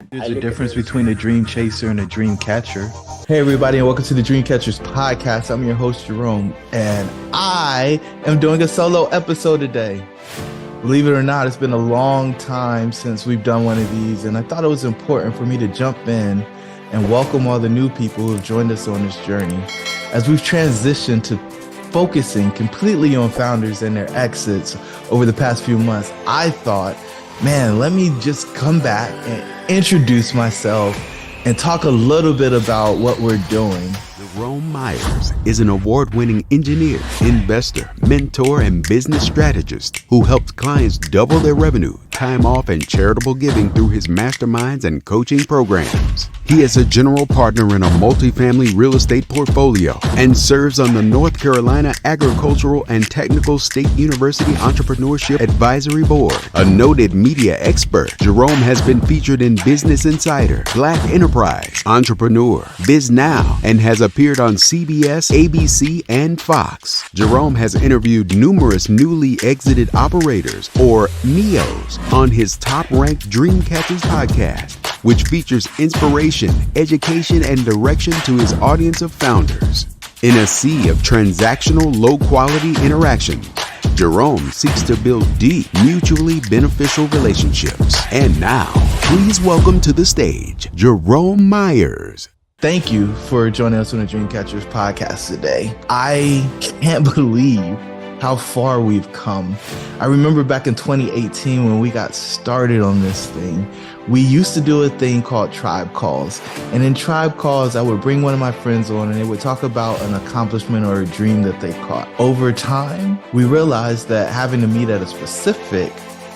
There's a difference between a dream chaser and a dream catcher. Hey, everybody, and welcome to the Dream Catchers podcast. I'm your host, Jerome, and I am doing a solo episode today. Believe it or not, it's been a long time since we've done one of these, and I thought it was important for me to jump in and welcome all the new people who have joined us on this journey. As we've transitioned to focusing completely on founders and their exits over the past few months, I thought, man, let me just come back and introduce myself and talk a little bit about what we're doing. Jerome Myers is an award-winning engineer, investor, mentor, and business strategist who helps clients double their revenue, time off, and charitable giving through his masterminds and coaching programs. He is a general partner in a multifamily real estate portfolio and serves on the North Carolina Agricultural and Technical State University Entrepreneurship Advisory Board. A noted media expert, Jerome has been featured in Business Insider, Black Enterprise, Entrepreneur, Biz Now, and has appeared on CBS, ABC, and Fox. Jerome has interviewed numerous newly exited operators, or NEOs, on his top-ranked Dream Catchers podcast, which features inspiration, education, and direction to his audience of founders. In a sea of transactional, low-quality interactions, Jerome seeks to build deep, mutually beneficial relationships. And now, please welcome to the stage, Jerome Myers. Thank you for joining us on the Dream Catchers podcast today. I can't believe how far we've come. I remember back in 2018 when we got started on this thing, we used to do a thing called Tribe Calls. And in Tribe Calls, I would bring one of my friends on and they would talk about an accomplishment or a dream that they caught. Over time, we realized that having to meet at a specific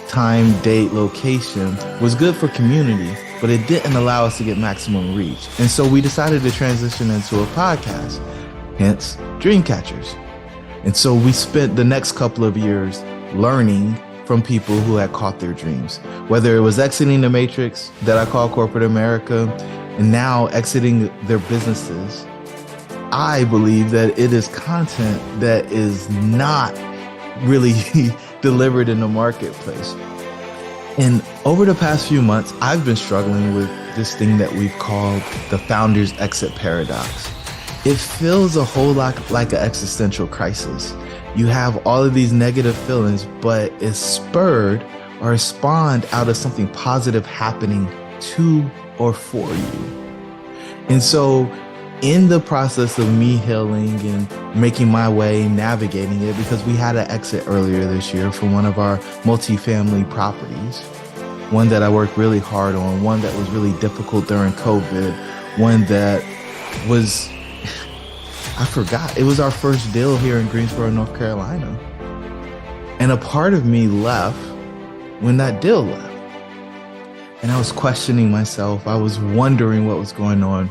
time, date, location was good for community, but it didn't allow us to get maximum reach. And so we decided to transition into a podcast, hence Dream Catchers. And so we spent the next couple of years learning from people who had caught their dreams, whether it was exiting the matrix that I call corporate America and now exiting their businesses. I believe that it is content that is not really delivered in the marketplace. And over the past few months, I've been struggling with this thing that we've called the founder's exit paradox. It feels a whole lot like an existential crisis. You have all of these negative feelings, but it's spurred or spawned out of something positive happening to or for you. And so in the process of me healing and making my way, navigating it, because we had an exit earlier this year from one of our multifamily properties, one that I worked really hard on, one that was really difficult during COVID, one that was, I forgot, it was our first deal here in Greensboro, North Carolina. And a part of me left when that deal left. And I was questioning myself. I was wondering what was going on.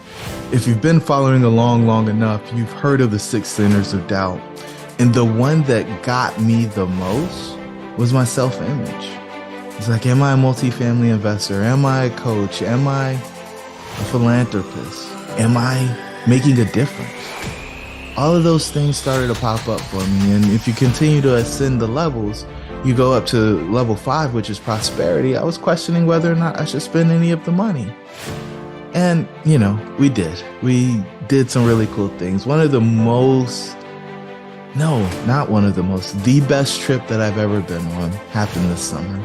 If you've been following along long enough, you've heard of the 6 centers of doubt. And the one that got me the most was my self-image. It's like, am I a multifamily investor? Am I a coach? Am I a philanthropist? Am I making a difference? All of those things started to pop up for me. And if you continue to ascend the levels, you go up to level 5, which is prosperity. I was questioning whether or not I should spend any of the money. And, you know, we did. We did some really cool things. The best trip that I've ever been on happened this summer.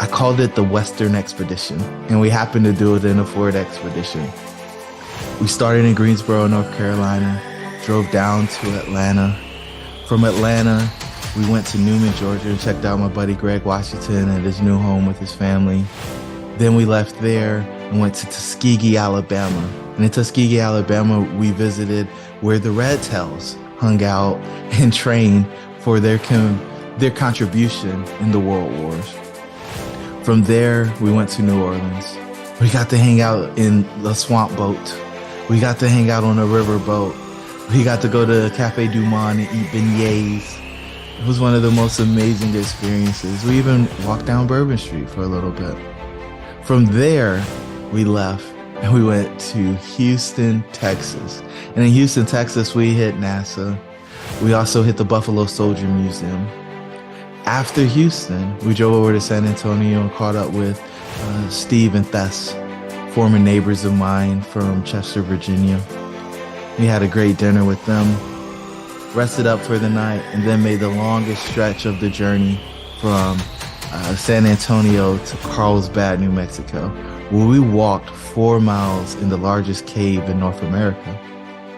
I called it the Western Expedition, and we happened to do it in a Ford Expedition. We started in Greensboro, North Carolina, drove down to Atlanta. From Atlanta, we went to Newman, Georgia, and checked out my buddy Greg Washington at his new home with his family. Then we left there and went to Tuskegee, Alabama. And in Tuskegee, Alabama, we visited where the Red Tails hung out and trained for their contribution in the World Wars. From there, we went to New Orleans. We got to hang out in the swamp boat. We got to hang out on a river boat. We got to go to Cafe Du Monde and eat beignets. It was one of the most amazing experiences. We even walked down Bourbon Street for a little bit. From there, we left and we went to Houston, Texas. And in Houston, Texas, we hit NASA. We also hit the Buffalo Soldier Museum. After Houston, we drove over to San Antonio and caught up with Steve and Tess former neighbors of mine from Chester, Virginia. We had a great dinner with them, rested up for the night, and then made the longest stretch of the journey from San Antonio to Carlsbad, New Mexico, where we walked 4 miles in the largest cave in North America.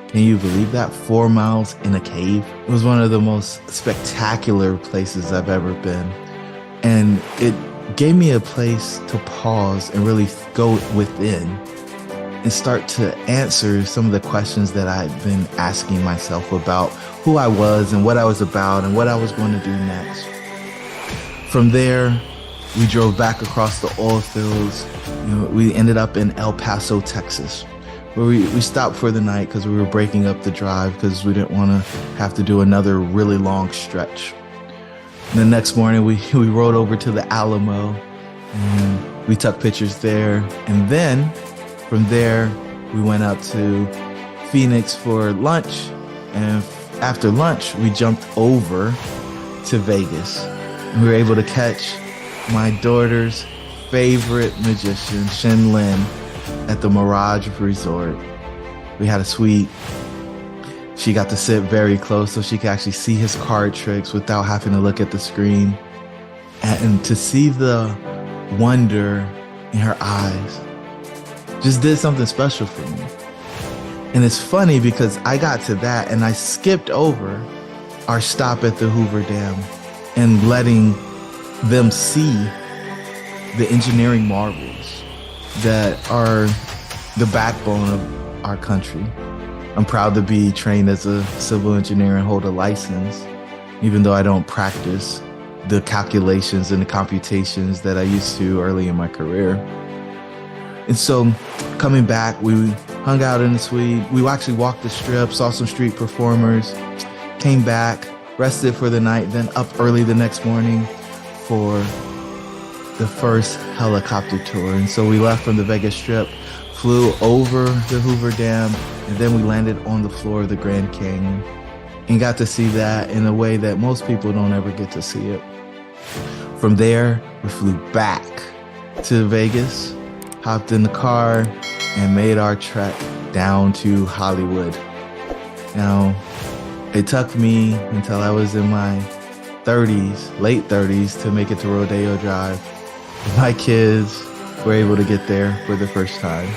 Can you believe that? 4 miles in a cave? It was one of the most spectacular places I've ever been. And it gave me a place to pause and really go within and start to answer some of the questions that I'd been asking myself about who I was and what I was about and what I was going to do next. From there, we drove back across the oil fields. We ended up in El Paso, Texas, where we stopped for the night because we were breaking up the drive because we didn't want to have to do another really long stretch. And the next morning, we rode over to the Alamo and we took pictures there. And then from there, we went up to Phoenix for lunch. And after lunch, we jumped over to Vegas. And we were able to catch my daughter's favorite magician, Shin Lin, at the Mirage Resort. We had a suite. She got to sit very close so she could actually see his card tricks without having to look at the screen. And to see the wonder in her eyes just did something special for me. And it's funny because I got to that and I skipped over our stop at the Hoover Dam and letting them see the engineering marvels that are the backbone of our country. I'm proud to be trained as a civil engineer and hold a license, even though I don't practice the calculations and the computations that I used to early in my career. And so coming back, we hung out in the suite. We actually walked the strip, saw some street performers, came back, rested for the night, then up early the next morning for the first helicopter tour. And so we left from the Vegas Strip, flew over the Hoover Dam, and then we landed on the floor of the Grand Canyon and got to see that in a way that most people don't ever get to see it. From there, we flew back to Vegas, hopped in the car, and made our trek down to Hollywood. Now, it took me until I was in my 30s, late 30s, to make it to Rodeo Drive. My kids were able to get there for the first time.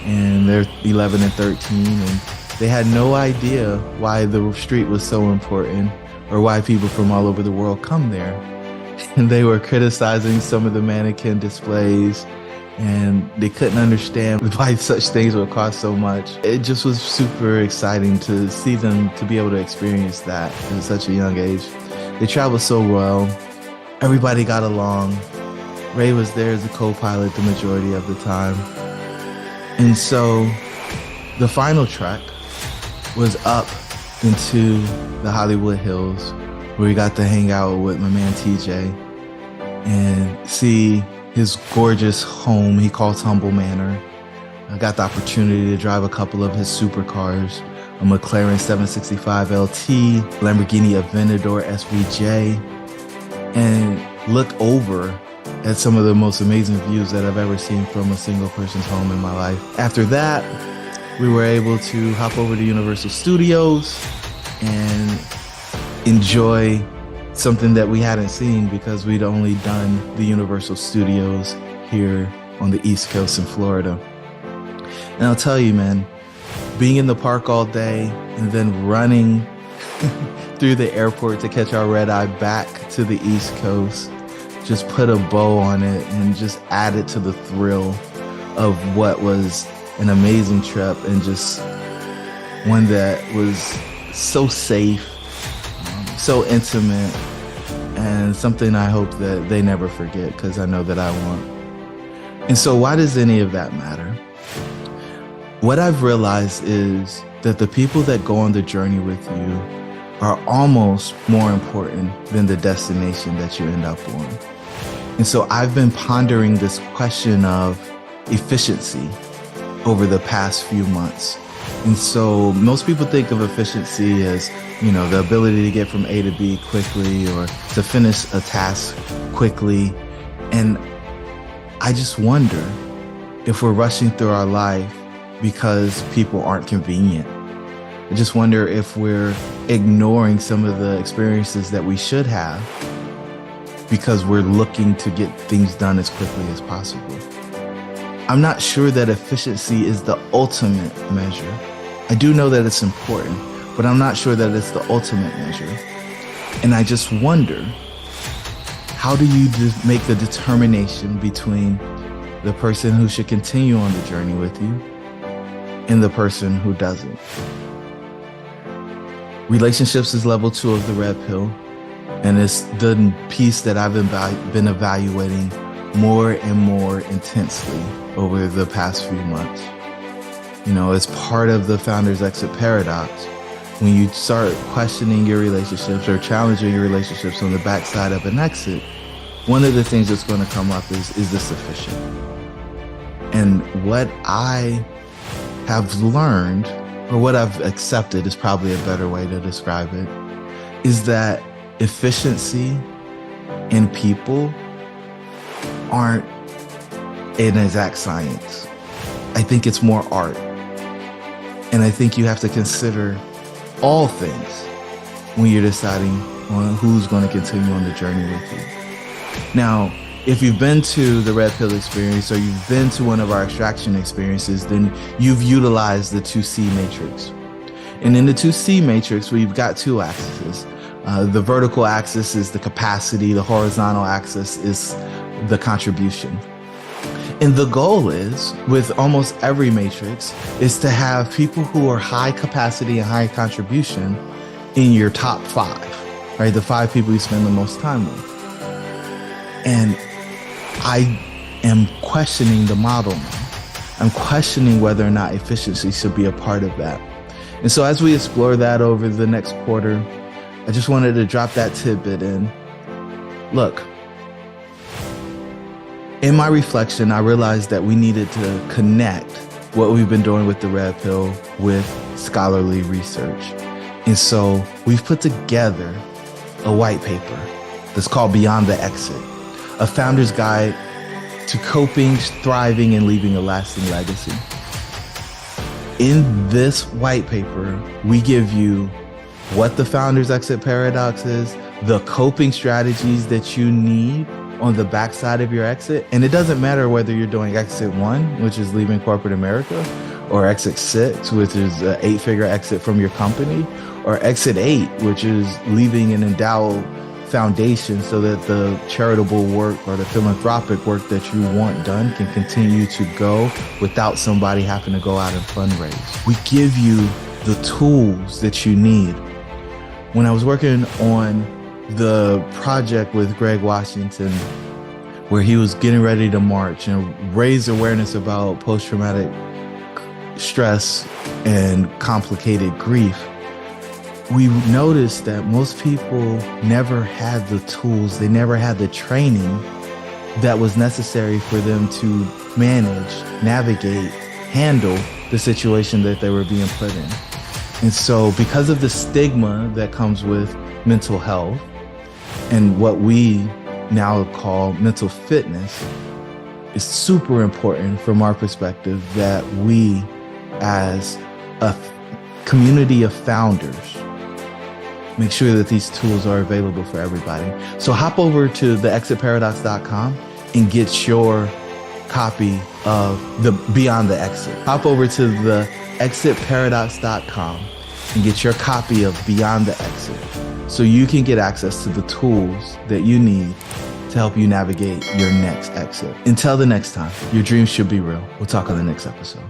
And they're 11 and 13, and they had no idea why the street was so important or why people from all over the world come there. And they were criticizing some of the mannequin displays, and they couldn't understand why such things would cost so much. It just was super exciting to see them to be able to experience that at such a young age. They traveled so well. Everybody got along. Ray was there as a co-pilot the majority of the time. And so the final trek was up into the Hollywood Hills, where we got to hang out with my man TJ and see his gorgeous home he calls Humble Manor. I got the opportunity to drive a couple of his supercars, a McLaren 765 LT, Lamborghini Aventador SVJ, and look over at some of the most amazing views that I've ever seen from a single person's home in my life. After that, we were able to hop over to Universal Studios and enjoy something that we hadn't seen because we'd only done the Universal Studios here on the East Coast in Florida. And I'll tell you, man, being in the park all day and then running through the airport to catch our red eye back to the East Coast just put a bow on it and just added to the thrill of what was an amazing trip, and just one that was so safe, so intimate, and something I hope that they never forget, because I know that I won't. And so why does any of that matter? What I've realized is that the people that go on the journey with you are almost more important than the destination that you end up on. And so I've been pondering this question of efficiency over the past few months. And so most people think of efficiency as, the ability to get from A to B quickly or to finish a task quickly. And I just wonder, if we're rushing through our life because people aren't convenient. I just wonder if we're ignoring some of the experiences that we should have because we're looking to get things done as quickly as possible. I'm not sure that efficiency is the ultimate measure. I do know that it's important, but I'm not sure that it's the ultimate measure. And I just wonder, how do you make the determination between the person who should continue on the journey with you and the person who doesn't? Relationships is level 2 of the red pill, and it's the piece that I've been evaluating more and more intensely over the past few months. You know, it's part of the founder's exit paradox. When you start questioning your relationships or challenging your relationships on the backside of an exit, one of the things that's going to come up is this sufficient? And what I have learned, or what I've accepted is probably a better way to describe it, is that efficiency and people aren't an exact science. I think it's more art. And I think you have to consider all things when you're deciding on who's going to continue on the journey with you. Now, if you've been to the Red Pill experience or you've been to one of our extraction experiences, then you've utilized the 2C matrix. And in the 2C matrix, we've got 2 axes. The vertical axis is the capacity, the horizontal axis is the contribution. And the goal is, with almost every matrix, is to have people who are high capacity and high contribution in your top 5, right? The 5 people you spend the most time with. And I am questioning the model now. I'm questioning whether or not efficiency should be a part of that. And so as we explore that over the next quarter, I just wanted to drop that tidbit in. Look, in my reflection, I realized that we needed to connect what we've been doing with the Red Pill with scholarly research. And so we've put together a white paper that's called Beyond the Exit, a founder's guide to coping, thriving, and leaving a lasting legacy. In this white paper, we give you what the founder's exit paradox is, the coping strategies that you need on the backside of your exit. And it doesn't matter whether you're doing exit 1, which is leaving corporate America, or exit 6, which is an 8-figure exit from your company, or exit 8, which is leaving an endowed foundation so that the charitable work or the philanthropic work that you want done can continue to go without somebody having to go out and fundraise. We give you the tools that you need. When I was working on the project with Greg Washington, where he was getting ready to march and raise awareness about post-traumatic stress and complicated grief, we noticed that most people never had the tools, they never had the training that was necessary for them to manage, navigate, handle the situation that they were being put in. And so because of the stigma that comes with mental health and what we now call mental fitness, it's super important from our perspective that we, as a community of founders, make sure that these tools are available for everybody. So hop over to theexitparadox.com and get your copy of the Beyond the Exit. Hop over to theexitparadox.com and get your copy of Beyond the Exit so you can get access to the tools that you need to help you navigate your next exit. Until the next time, your dreams should be real. We'll talk on the next episode.